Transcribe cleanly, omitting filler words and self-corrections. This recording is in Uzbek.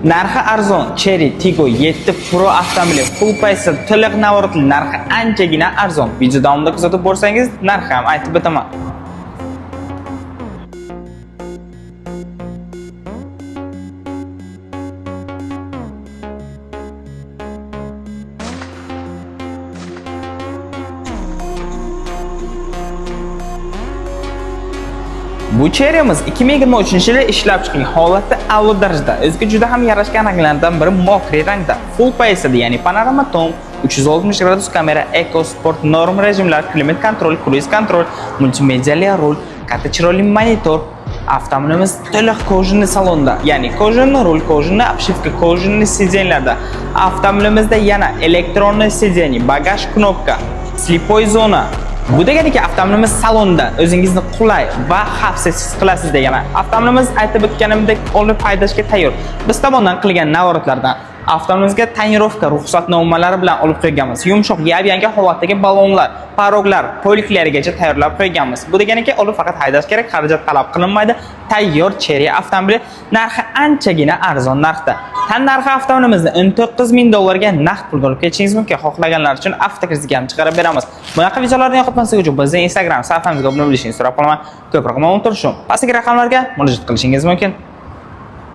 Narxi arzon Cherry Tiggo 7 Pro avtomobili full paysa to'liq navoratli narxi anchagina arzon. Video davomida kuzatib borsangiz, narxi ham aytib o'taman. Bu Cherry'miz 2023-yilda ishlab chiqilgan holatda a'lo darajada, o'ziga juda ham yarashgan ranglardan biri mokriy rangda, full paysada, ya'ni panorama tom, 360 gradus kamera, Eco Sport norm rejimlar, klimat kontrol, cruise kontrol, multimediali rul, katta chiroyli monitor. Avtomobilimiz to'liq kojinli salonda, ya'ni kojinli rul, kojinli obshivka, kojinli sidyenlarda. Avtomobilimizda yana elektronli sidyenli, bagaj knopka, slipoy zona. Bu deganiki avtomobilimiz salonda o'zingizni qulay va xavfsiz his qilasiz degaman. Avtomobilimiz aytib o'tganimdek olib haydashga tayyor. Biz tomonidan qilgan nazoratlardan avtomobilimizga tonirovka ruxsatnomalari bilan olib qo'yganmiz. Yumshoq yangi holatdagi balonlar, paroglar, poliklarigacha tayyorlab qo'yganmiz. Bu deganiki olib faqat haydash kerak, xarajat talab qilinmaydi. Tayyor Cherry avtomobili narxi anchagina arzon narxda. Tan narxi avtomobilimizni $19,000 ga naqd pulga olib ketishingiz mumkin. Xohlaganlar uchun avtokreditga ham chiqarib beramiz. Bunaqa videolarni yoqtirsangiz uchun bizning Instagram sahifamizga obuna bo'lishingizni so'rab qolaman. Ko'proq ma'lumot uchun pastdagi raqamlarga murojaat qilishingiz mumkin.